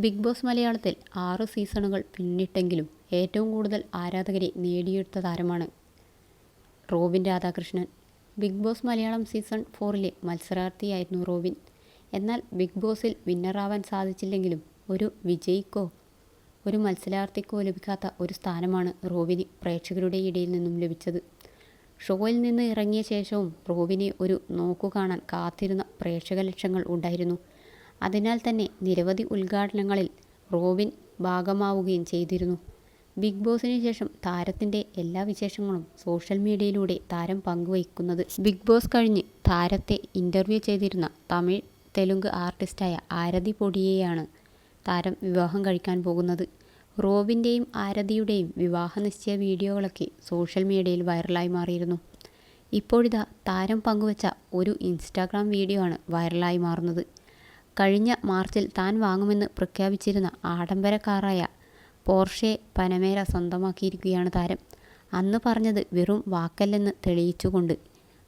Big boss മലയാളത്തിൽ 6 സീസണുകൾ പിന്നിട്ടെങ്കിലും ഏറ്റവും കൂടുതൽ ആരാധകരെ നേടിയെടുത്ത താരമാണ് Robin Radhakrishnan. Big Boss Malayalam season 4ലെ മത്സരാർത്ഥിയായിരുന്നു റോബിൻ. എന്നാൽ ബിഗ് ബോസിൽ വിന്നറാവാൻ സാധിച്ചില്ലെങ്കിലും ഒരു വിജയിക്കോ ഒരു മത്സരാർത്ഥിക്കോ ലഭിക്കാത്ത ഒരു സ്ഥാനമാണ് റോബിന് പ്രേക്ഷകരുടെ ഇടയിൽ നിന്നും ലഭിച്ചത്. ഷോയിൽ നിന്ന് ഇറങ്ങിയ ശേഷവും റോബിനെ ഒരു നോക്കുകാണാൻ കാത്തിരുന്ന പ്രേക്ഷക ലക്ഷങ്ങൾ ഉണ്ടായിരുന്നു. അതിനാൽ തന്നെ നിരവധി ഉദ്ഘാടനങ്ങളിൽ റോബിൻ ഭാഗമാവുകയും ചെയ്തിരുന്നു. ബിഗ് ബോസിന് ശേഷം താരത്തിൻ്റെ എല്ലാ വിശേഷങ്ങളും സോഷ്യൽ മീഡിയയിലൂടെ താരം പങ്കുവയ്ക്കുന്നത്. ബിഗ് ബോസ് കഴിഞ്ഞ് താരത്തെ ഇൻ്റർവ്യൂ ചെയ്തിരുന്ന തമിഴ് തെലുങ്ക് ആർട്ടിസ്റ്റായ ആരതി പൊടിയെയാണ് താരം വിവാഹം കഴിക്കാൻ പോകുന്നത്. റോബിൻ്റെയും ആരതിയുടെയും വിവാഹ നിശ്ചയ വീഡിയോകളൊക്കെ സോഷ്യൽ മീഡിയയിൽ വൈറലായി മാറിയിരുന്നു. ഇപ്പോഴിതാ താരം പങ്കുവച്ച ഒരു ഇൻസ്റ്റാഗ്രാം വീഡിയോ ആണ് വൈറലായി മാറുന്നത്. കഴിഞ്ഞ മാർച്ചിൽ താൻ വാങ്ങുമെന്ന് പ്രഖ്യാപിച്ചിരുന്ന ആഡംബര കാറായ പോർഷെ പനമേര സ്വന്തമാക്കിയിരിക്കുകയാണ് താരം. അന്ന് പറഞ്ഞത് വെറും വാക്കല്ലെന്ന് തെളിയിച്ചുകൊണ്ട്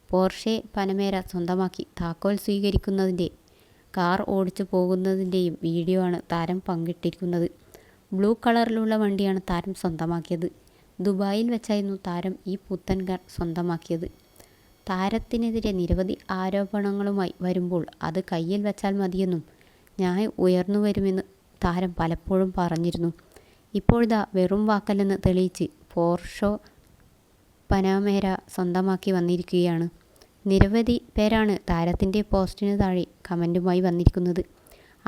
പോർഷെ പനമേര സ്വന്തമാക്കി താക്കോൽ സ്വീകരിക്കുന്നതിൻ്റെ കാർ ഓടിച്ചു പോകുന്നതിൻ്റെയും വീഡിയോ ആണ് താരം പങ്കിട്ടിരിക്കുന്നത്. ബ്ലൂ കളറിലുള്ള വണ്ടിയാണ് താരം സ്വന്തമാക്കിയത്. ദുബായിൽ വെച്ചായിരുന്നു താരം ഈ പുത്തൻ കാർ സ്വന്തമാക്കിയത്. താരത്തിനെതിരെ നിരവധി ആരോപണങ്ങളുമായി വരുമ്പോൾ അത് കയ്യിൽ വെച്ചാൽ മതിയെന്നും ന്യായം ഉയർന്നു വരുമെന്ന് താരം പലപ്പോഴും പറഞ്ഞിരുന്നു. ഇപ്പോഴിതാ വെറും വാക്കല്ലെന്ന് തെളിയിച്ച് പോർഷെ പനമേര സ്വന്തമാക്കി വന്നിരിക്കുകയാണ്. നിരവധി പേരാണ് താരത്തിൻ്റെ പോസ്റ്റിന് താഴെ കമൻറ്റുമായി വന്നിരിക്കുന്നത്.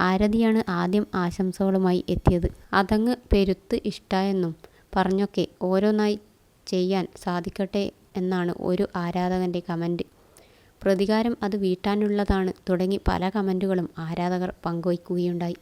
ആരതിയാണ് ആദ്യം ആശംസകളുമായി എത്തിയത്. അതങ്ങ് പെരുത്ത് ഇഷ്ടായെന്നും പറഞ്ഞൊക്കെ ഓരോന്നായി ചെയ്യാൻ സാധിക്കട്ടെ എന്നാണ് ഒരു ആരാധകൻ്റെ കമൻറ്റ്. പ്രതികാരം അത് വീട്ടാനുള്ളതാണ് തുടങ്ങി പല കമൻറ്റുകളും ആരാധകർ പങ്കുവയ്ക്കുകയുണ്ടായി.